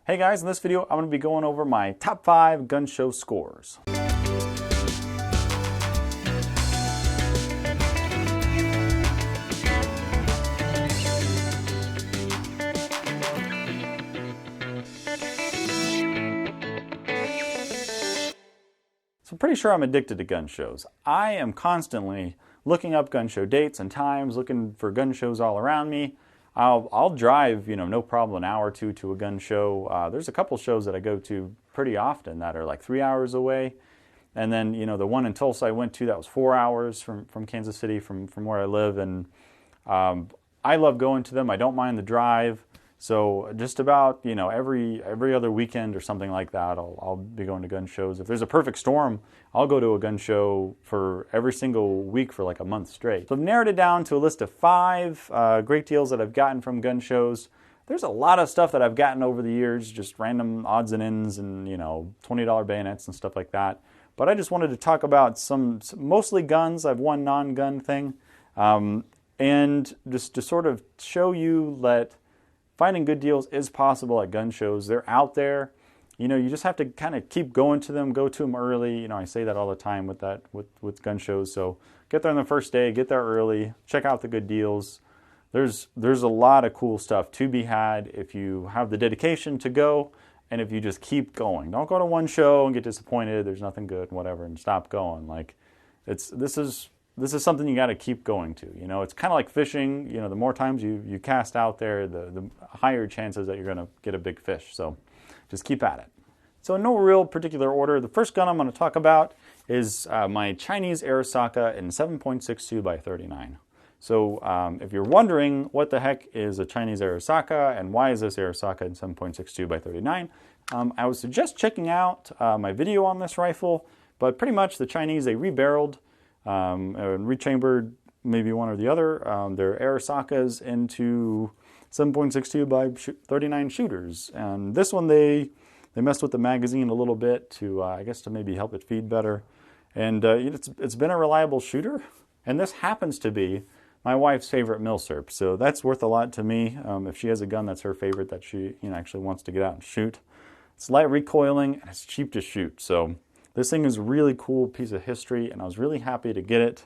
Hey guys, in this video I'm going to be going over my top 5 gun show scores. So I'm pretty sure I'm addicted to gun shows. I am constantly looking up gun show dates and times, looking for gun shows all around me. I'll drive, no problem, an hour or two to a gun show. There's a couple shows that I go to pretty often that are like 3 hours away. And then, the one in Tulsa I went to, that was 4 hours from Kansas City, from where I live. And I love going to them. I don't mind the drive. So just about, every other weekend or something like that, I'll be going to gun shows. If there's a perfect storm, I'll go to a gun show for every single week for like a month straight. So I've narrowed it down to a list of 5 great deals that I've gotten from gun shows. There's a lot of stuff that I've gotten over the years, just random odds and ends and, $20 bayonets and stuff like that. But I just wanted to talk about some mostly guns. I've one non-gun thing. And just to sort of show you that finding good deals is possible at gun shows. They're out there. You just have to kind of keep going to them, go to them early. I say that all the time with gun shows. So get there on the first day, get there early, check out the good deals. There's a lot of cool stuff to be had if you have the dedication to go and if you just keep going. Don't go to one show and get disappointed, there's nothing good, whatever, and stop going. This is something you got to keep going to. It's kind of like fishing. The more times you cast out there, the higher chances that you're going to get a big fish. So just keep at it. So in no real particular order, the first gun I'm going to talk about is my Chinese Arisaka in 7.62 by 39. So if you're wondering what the heck is a Chinese Arisaka and why is this Arisaka in 7.62 by 39, I would suggest checking out my video on this rifle. But pretty much the Chinese, they rebarreled and rechambered maybe one or the other, their Arisakas into 7.62 by 39 shooters. And this one, they messed with the magazine a little bit to, I guess, to maybe help it feed better. And it's been a reliable shooter. And this happens to be my wife's favorite Milsurp. So that's worth a lot to me. If she has a gun that's her favorite that she actually wants to get out and shoot. It's light recoiling and it's cheap to shoot. So this thing is a really cool piece of history, and I was really happy to get it.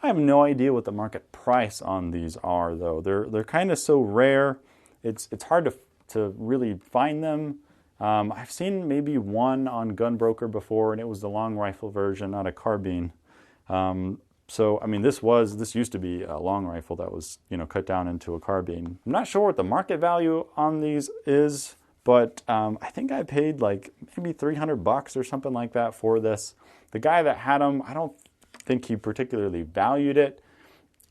I have no idea what the market price on these are, though. They're kind of so rare. It's hard to really find them. I've seen maybe one on Gunbroker before, and it was the long rifle version, not a carbine. So, this used to be a long rifle that was, cut down into a carbine. I'm not sure what the market value on these is. But I think I paid like maybe $300 or something like that for this. The guy that had them, I don't think he particularly valued it.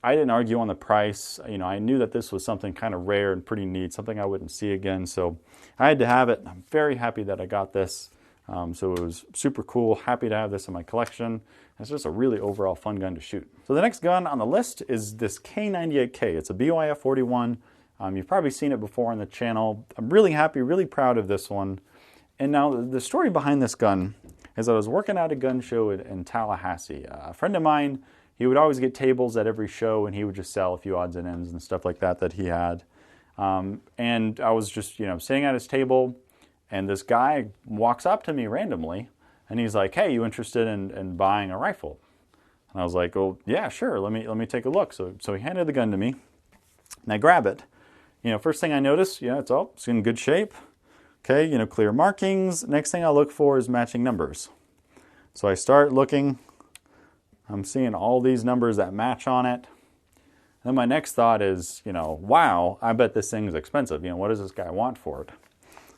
I didn't argue on the price. I knew that this was something kind of rare and pretty neat, something I wouldn't see again. So I had to have it. I'm very happy that I got this. So it was super cool. Happy to have this in my collection. It's just a really overall fun gun to shoot. So the next gun on the list is this K98k. It's a BYF 41. You've probably seen it before on the channel. I'm really happy, really proud of this one. And now the story behind this gun is I was working at a gun show in Tallahassee. A friend of mine, he would always get tables at every show, and he would just sell a few odds and ends and stuff like that he had. And I was just, sitting at his table, and this guy walks up to me randomly, and he's like, "Hey, you interested in buying a rifle?" And I was like, "Oh, yeah, sure. Let me take a look." So he handed the gun to me, and I grab it. First thing I notice, it's in good shape. Okay, clear markings. Next thing I look for is matching numbers. So I start looking. I'm seeing all these numbers that match on it. Then my next thought is, wow, I bet this thing's expensive. What does this guy want for it?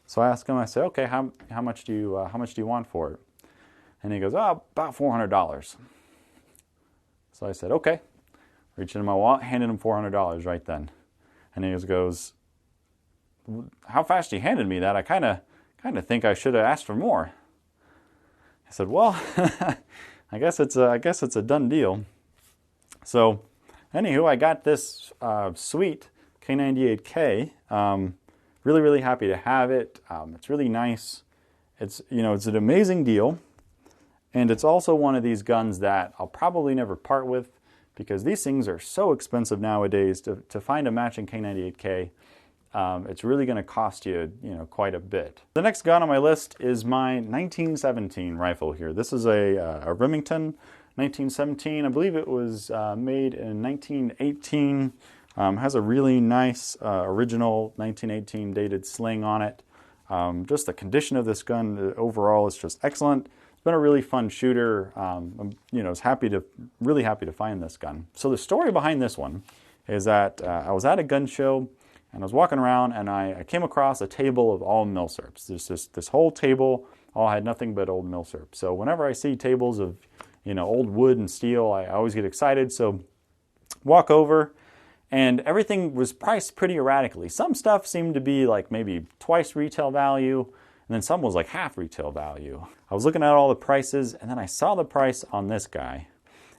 So I ask him, I say, okay, how much do you want for it? And he goes, about $400. So I said, okay. Reached into my wallet, handed him $400 right then. And he goes, how fast he handed me that, I kind of think I should have asked for more. I said, well, I guess it's a done deal. So, anywho, I got this sweet K98k. Really, really happy to have it. It's really nice. It's an amazing deal, and it's also one of these guns that I'll probably never part with. Because these things are so expensive nowadays. To find a matching K98k it's really going to cost you, quite a bit. The next gun on my list is my 1917 rifle here. This is a Remington 1917. I believe it was made in 1918. Has a really nice original 1918 dated sling on it. Just the condition of this gun overall is just excellent. It's been a really fun shooter. I'm, really happy to find this gun. So the story behind this one is that I was at a gun show and I was walking around and I came across a table of all Milsurps. There's this whole table all had nothing but old Milsurp. So whenever I see tables of old wood and steel, I always get excited. So walk over. And everything was priced pretty erratically. Some stuff seemed to be like maybe twice retail value, and then some was like half retail value. I was looking at all the prices, and then I saw the price on this guy,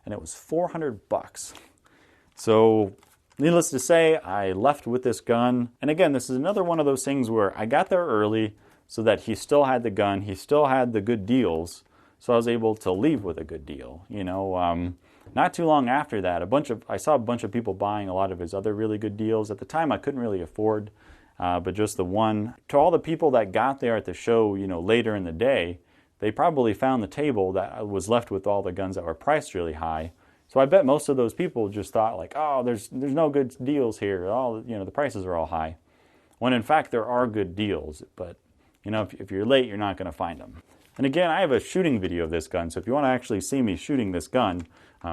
and it was $400. So, needless to say, I left with this gun. And again, this is another one of those things where I got there early so that he still had the gun, he still had the good deals, so I was able to leave with a good deal. Not too long after that, I saw a bunch of people buying a lot of his other really good deals. At the time, I couldn't really afford, but just the one. To all the people that got there at the show, later in the day, they probably found the table that was left with all the guns that were priced really high. So I bet most of those people just thought like, oh, there's no good deals here. The prices are all high. When in fact there are good deals, but if you're late, you're not going to find them. And again, I have a shooting video of this gun, so if you want to actually see me shooting this gun,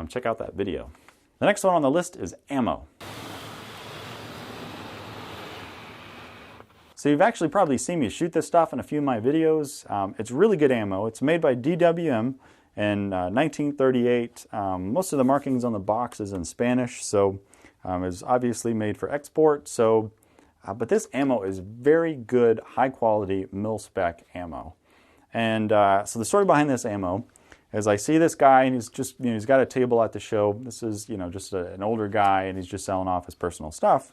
check out that video. The next one on the list is ammo. So you've actually probably seen me shoot this stuff in a few of my videos. It's really good ammo. It's made by DWM in 1938. Most of the markings on the box is in Spanish, so it's obviously made for export. So, but this ammo is very good, high quality mil-spec ammo. And so the story behind this ammo is I see this guy and he's just, he's got a table at the show. This is, just an older guy and he's just selling off his personal stuff.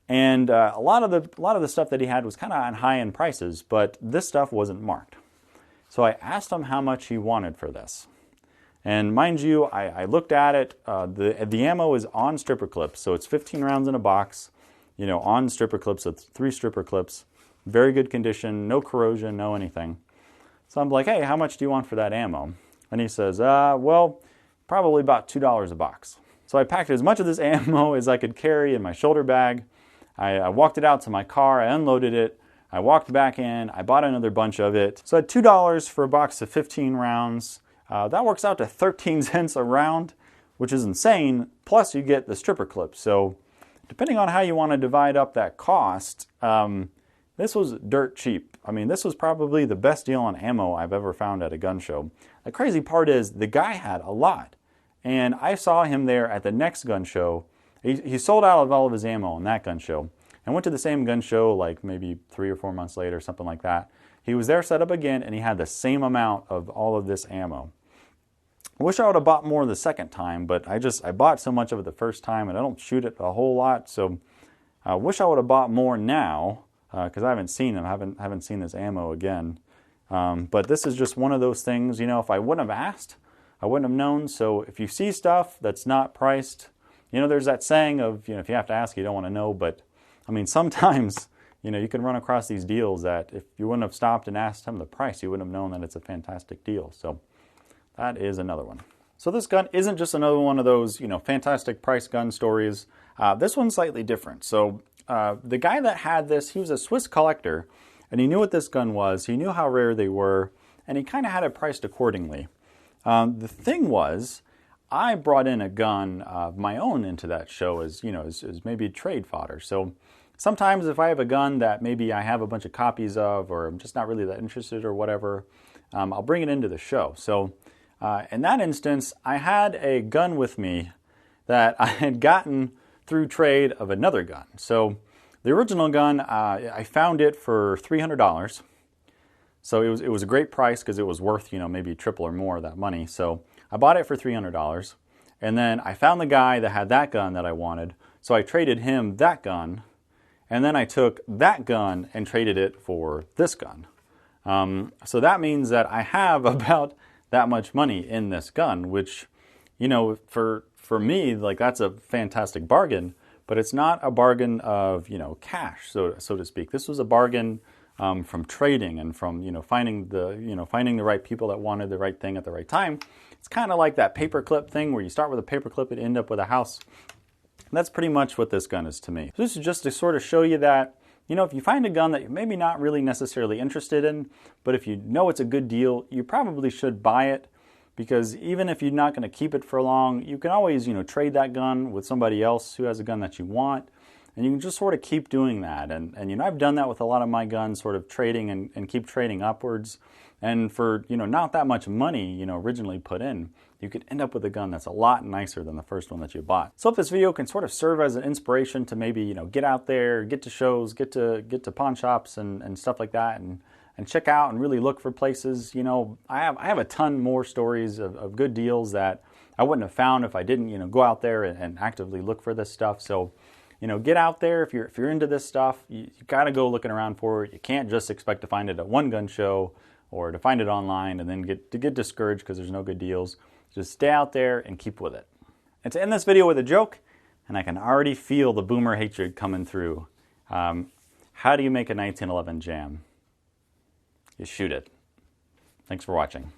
And a lot of the stuff that he had was kind of on high-end prices, but this stuff wasn't marked. So I asked him how much he wanted for this. And mind you, I looked at it. The ammo is on stripper clips, so it's 15 rounds in a box, on stripper clips, so 3 stripper clips. Very good condition, no corrosion, no anything. So I'm like, hey, how much do you want for that ammo? And he says, well, probably about $2 a box. So I packed as much of this ammo as I could carry in my shoulder bag. I walked it out to my car, I unloaded it, I walked back in, I bought another bunch of it. So at $2 for a box of 15 rounds, that works out to 13 cents a round, which is insane. Plus you get the stripper clips. So depending on how you want to divide up that cost, this was dirt cheap. I mean, this was probably the best deal on ammo I've ever found at a gun show. The crazy part is the guy had a lot. And I saw him there at the next gun show. He sold out of all of his ammo on that gun show. And went to the same gun show like maybe 3 or 4 months later, something like that. He was there set up again and he had the same amount of all of this ammo. I wish I would have bought more the second time, but I bought so much of it the first time and I don't shoot it a whole lot. So I wish I would have bought more now. Because I haven't seen them, haven't seen this ammo again. But this is just one of those things, if I wouldn't have asked, I wouldn't have known. So if you see stuff that's not priced, there's that saying of, if you have to ask, you don't want to know. But, I mean, sometimes, you can run across these deals that if you wouldn't have stopped and asked him the price, you wouldn't have known that it's a fantastic deal. So that is another one. So this gun isn't just another one of those, fantastic price gun stories. This one's slightly different. So the guy that had this, he was a Swiss collector, and he knew what this gun was, he knew how rare they were, and he kind of had it priced accordingly. The thing was, I brought in a gun of my own into that show as maybe trade fodder. So sometimes if I have a gun that maybe I have a bunch of copies of, or I'm just not really that interested or whatever, I'll bring it into the show. So in that instance, I had a gun with me that I had gotten through trade of another gun. So the original gun, I found it for $300. So it was a great price because it was worth, maybe triple or more of that money. So I bought it for $300. And then I found the guy that had that gun that I wanted. So I traded him that gun. And then I took that gun and traded it for this gun. So that means that I have about that much money in this gun, which, for me, like that's a fantastic bargain. but it's not a bargain of, you know, cash, so to speak. This was a bargain from trading and from, you know, finding the right people that wanted the right thing at the right time. It's kind of like that paperclip thing where you start with a paperclip and end up with a house. And that's pretty much what this gun is to me. So this is just to sort of show you that, you know, if you find a gun that you're maybe not really necessarily interested in, but if you know it's a good deal, you probably should buy it, because even if you're not going to keep it for long, you can always, you know, trade that gun with somebody else who has a gun that you want, and you can just sort of keep doing that. And you know, I've done that with a lot of my guns, sort of trading and keep trading upwards. And for, you know, not that much money, you know, originally put in, you could end up with a gun that's a lot nicer than the first one that you bought. So if this video can sort of serve as an inspiration to maybe, you know, get out there, get to shows, get to pawn shops and stuff like that, and check out and really look for places, you know, I have a ton more stories of good deals that I wouldn't have found if I didn't, you know, go out there and actively look for this stuff. So, you know, get out there. If you're into this stuff, you got to go looking around for it. You can't just expect to find it at one gun show or to find it online and then get discouraged because there's no good deals. Just stay out there and keep with it. And to end this video with a joke, and I can already feel the boomer hatred coming through. How do you make a 1911 jam? You shoot it. Thanks for watching.